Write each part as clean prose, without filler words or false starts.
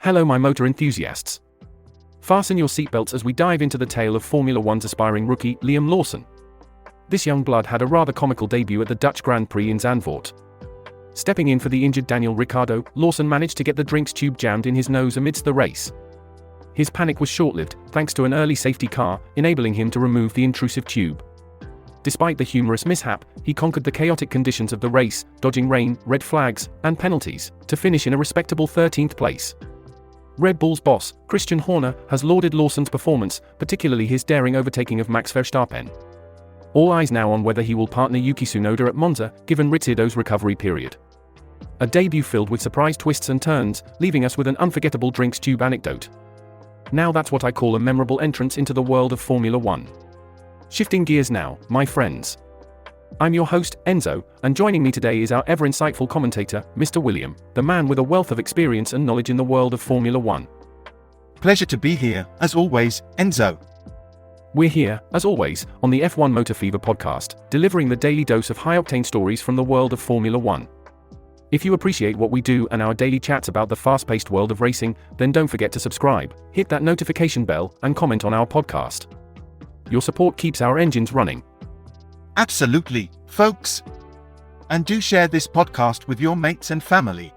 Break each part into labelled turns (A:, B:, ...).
A: Hello my motor enthusiasts. Fasten your seatbelts as we dive into the tale of Formula One's aspiring rookie, Liam Lawson. This young blood had a rather comical debut at the Dutch Grand Prix in Zandvoort. Stepping in for the injured Daniel Ricciardo, Lawson managed to get the drinks tube jammed in his nose amidst the race. His panic was short-lived, thanks to an early safety car, enabling him to remove the intrusive tube. Despite the humorous mishap, he conquered the chaotic conditions of the race, dodging rain, red flags, and penalties, to finish in a respectable 13th place. Red Bull's boss, Christian Horner, has lauded Lawson's performance, particularly his daring overtaking of Max Verstappen. All eyes now on whether he will partner Yuki Tsunoda at Monza, given Ricciardo's recovery period. A debut filled with surprise twists and turns, leaving us with an unforgettable drinks tube anecdote. Now that's what I call a memorable entrance into the world of Formula One. Shifting gears now, my friends. I'm your host, Enzo, and joining me today is our ever-insightful commentator, Mr. William, the man with a wealth of experience and knowledge in the world of Formula One.
B: Pleasure to be here, as always, Enzo.
A: We're here, as always, on the F1 Motor Fever podcast, delivering the daily dose of high-octane stories from the world of Formula One. If you appreciate what we do and our daily chats about the fast-paced world of racing, then don't forget to subscribe, hit that notification bell, and comment on our podcast. Your support keeps our engines running.
B: Absolutely, folks. And do share this podcast with your mates and family.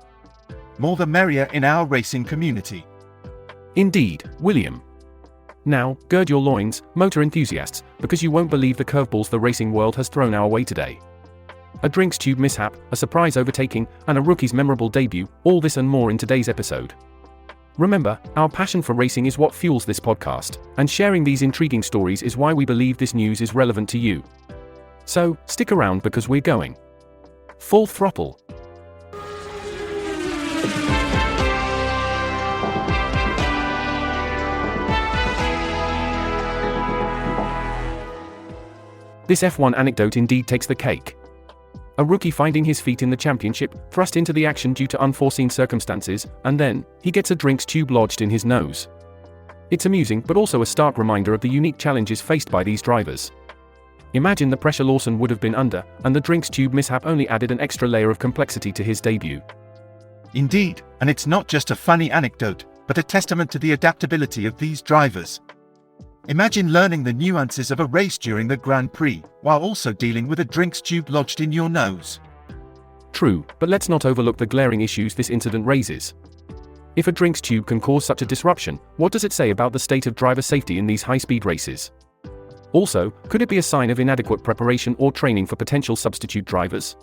B: More the merrier in our racing community.
A: Indeed, William. Now, gird your loins, motor enthusiasts, because you won't believe the curveballs the racing world has thrown our way today. A drinks tube mishap, a surprise overtaking, and a rookie's memorable debut, all this and more in today's episode. Remember, our passion for racing is what fuels this podcast, and sharing these intriguing stories is why we believe this news is relevant to you. So, stick around because we're going full throttle. This F1 anecdote indeed takes the cake. A rookie finding his feet in the championship, thrust into the action due to unforeseen circumstances, and then, he gets a drinks tube lodged in his nose. It's amusing but also a stark reminder of the unique challenges faced by these drivers. Imagine the pressure Lawson would have been under, and the drinks tube mishap only added an extra layer of complexity to his debut.
B: Indeed, and it's not just a funny anecdote, but a testament to the adaptability of these drivers. Imagine learning the nuances of a race during the Grand Prix, while also dealing with a drinks tube lodged in your nose.
A: True, but let's not overlook the glaring issues this incident raises. If a drinks tube can cause such a disruption, what does it say about the state of driver safety in these high-speed races? Also, could it be a sign of inadequate preparation or training for potential substitute drivers?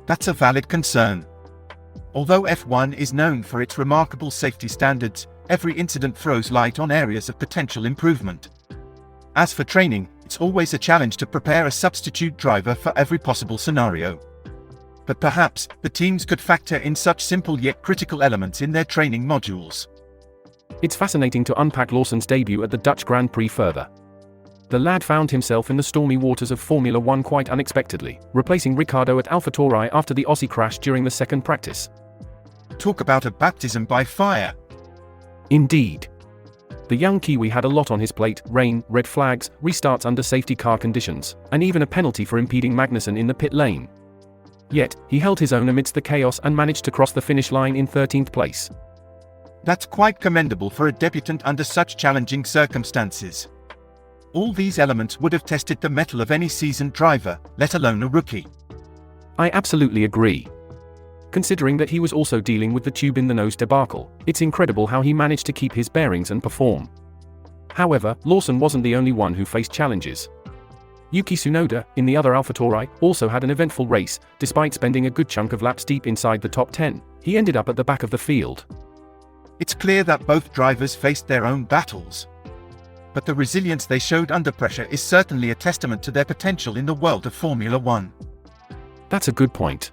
B: That's a valid concern. Although F1 is known for its remarkable safety standards, every incident throws light on areas of potential improvement. As for training, it's always a challenge to prepare a substitute driver for every possible scenario. But perhaps, the teams could factor in such simple yet critical elements in their training modules.
A: It's fascinating to unpack Lawson's debut at the Dutch Grand Prix further. The lad found himself in the stormy waters of Formula One quite unexpectedly, replacing Ricciardo at AlphaTauri after the Aussie crash during the second practice.
B: Talk about a baptism by fire.
A: Indeed. The young Kiwi had a lot on his plate: rain, red flags, restarts under safety car conditions, and even a penalty for impeding Magnussen in the pit lane. Yet, he held his own amidst the chaos and managed to cross the finish line in 13th place.
B: That's quite commendable for a debutant under such challenging circumstances. All these elements would have tested the mettle of any seasoned driver, let alone a rookie.
A: I absolutely agree. Considering that he was also dealing with the tube in the nose debacle, it's incredible how he managed to keep his bearings and perform. However, Lawson wasn't the only one who faced challenges. Yuki Tsunoda, in the other AlphaTauri, also had an eventful race. Despite spending a good chunk of laps deep inside the top 10, he ended up at the back of the field.
B: It's clear that both drivers faced their own battles. But the resilience they showed under pressure is certainly a testament to their potential in the world of Formula One.
A: That's a good point.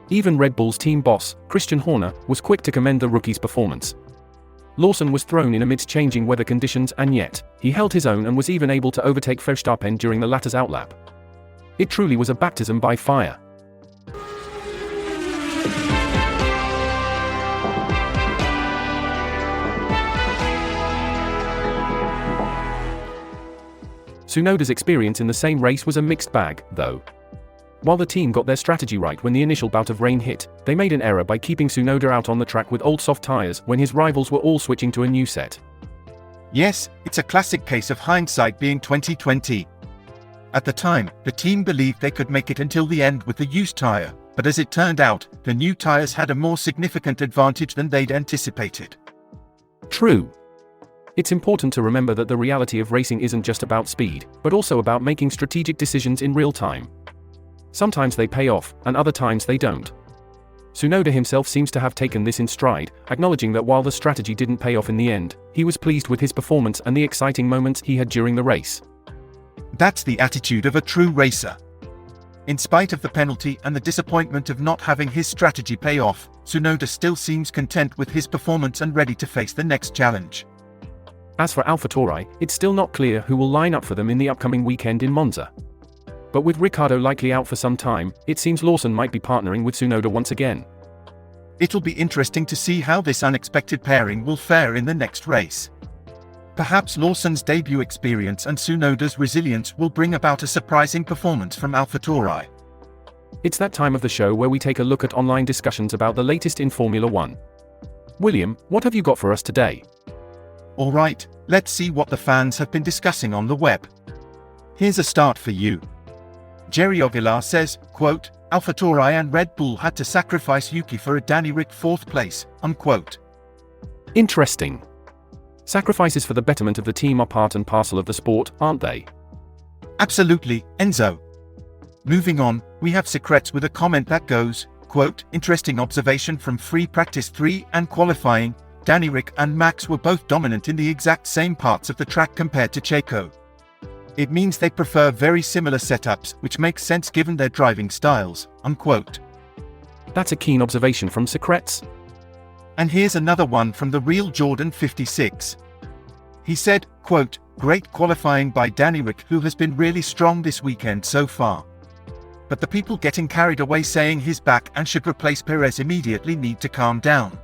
A: Even Red Bull's team boss, Christian Horner, was quick to commend the rookie's performance. Lawson was thrown in amidst changing weather conditions, and yet, he held his own and was even able to overtake Verstappen during the latter's outlap. It truly was a baptism by fire. Tsunoda's experience in the same race was a mixed bag, though. While the team got their strategy right when the initial bout of rain hit, they made an error by keeping Tsunoda out on the track with old soft tires when his rivals were all switching to a new set.
B: Yes, it's a classic case of hindsight being 2020. At the time, the team believed they could make it until the end with the used tire, but as it turned out, the new tires had a more significant advantage than they'd anticipated.
A: True. It's important to remember that the reality of racing isn't just about speed, but also about making strategic decisions in real time. Sometimes they pay off, and other times they don't. Tsunoda himself seems to have taken this in stride, acknowledging that while the strategy didn't pay off in the end, he was pleased with his performance and the exciting moments he had during the race.
B: That's the attitude of a true racer. In spite of the penalty and the disappointment of not having his strategy pay off, Tsunoda still seems content with his performance and ready to face the next challenge.
A: As for AlphaTauri, it's still not clear who will line up for them in the upcoming weekend in Monza. But with Ricciardo likely out for some time, it seems Lawson might be partnering with Tsunoda once again.
B: It'll be interesting to see how this unexpected pairing will fare in the next race. Perhaps Lawson's debut experience and Tsunoda's resilience will bring about a surprising performance from AlphaTauri.
A: It's that time of the show where we take a look at online discussions about the latest in Formula One. William, what have you got for us today?
B: Alright, let's see what the fans have been discussing on the web. Here's a start for you. Jerry Aguilar says, quote, AlphaTauri and Red Bull had to sacrifice Yuki for a Danny Ric 4th place, unquote.
A: Interesting. Sacrifices for the betterment of the team are part and parcel of the sport, aren't they?
B: Absolutely, Enzo. Moving on, we have Secrets with a comment that goes, quote, interesting observation from free practice 3 and qualifying, Danny Ric and Max were both dominant in the exact same parts of the track compared to Checo. It means they prefer very similar setups, which makes sense given their driving styles, unquote.
A: That's a keen observation from Secrets.
B: And here's another one from the real Jordan 56. He said, quote, great qualifying by Danny Ric, who has been really strong this weekend so far. But the people getting carried away saying he's back and should replace Perez immediately need to calm down.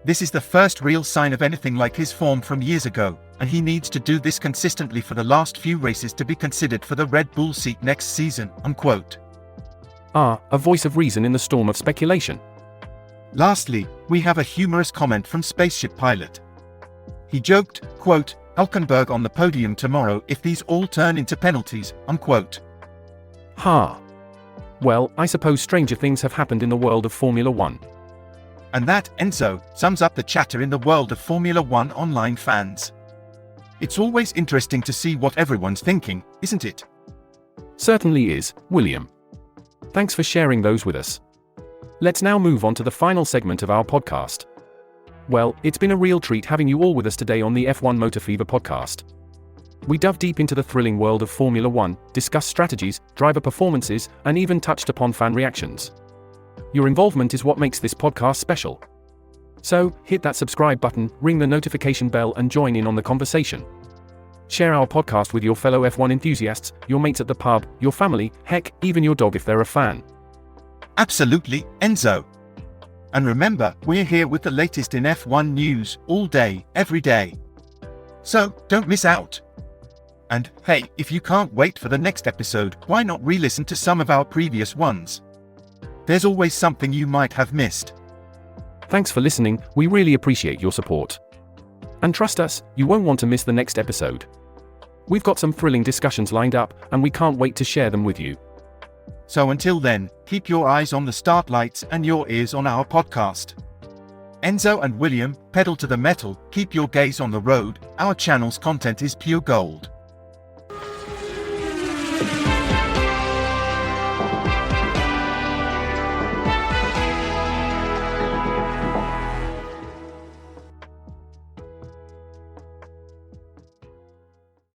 B: This is the first real sign of anything like his form from years ago, and he needs to do this consistently for the last few races to be considered for the Red Bull seat next season, unquote.
A: A voice of reason in the storm of speculation.
B: Lastly, we have a humorous comment from Spaceship Pilot. He joked, quote, Hülkenberg on the podium tomorrow if these all turn into penalties, unquote.
A: Ha. Well, I suppose stranger things have happened in the world of Formula One.
B: And that, Enzo, sums up the chatter in the world of Formula One online fans. It's always interesting to see what everyone's thinking, isn't it?
A: Certainly is, William. Thanks for sharing those with us. Let's now move on to the final segment of our podcast. Well, it's been a real treat having you all with us today on the F1 Motor Fever podcast. We dove deep into the thrilling world of Formula One, discussed strategies, driver performances, and even touched upon fan reactions. Your involvement is what makes this podcast special. So, hit that subscribe button, ring the notification bell, and join in on the conversation. Share our podcast with your fellow F1 enthusiasts, your mates at the pub, your family, heck, even your dog if they're a fan.
B: Absolutely, Enzo. And remember, we're here with the latest in F1 news, all day, every day. So, don't miss out. And, hey, if you can't wait for the next episode, why not re-listen to some of our previous ones? There's always something you might have missed.
A: Thanks for listening, we really appreciate your support. And trust us, you won't want to miss the next episode. We've got some thrilling discussions lined up, and we can't wait to share them with you.
B: So until then, keep your eyes on the start lights and your ears on our podcast. Enzo and William, pedal to the metal, keep your gaze on the road, our channel's content is pure gold.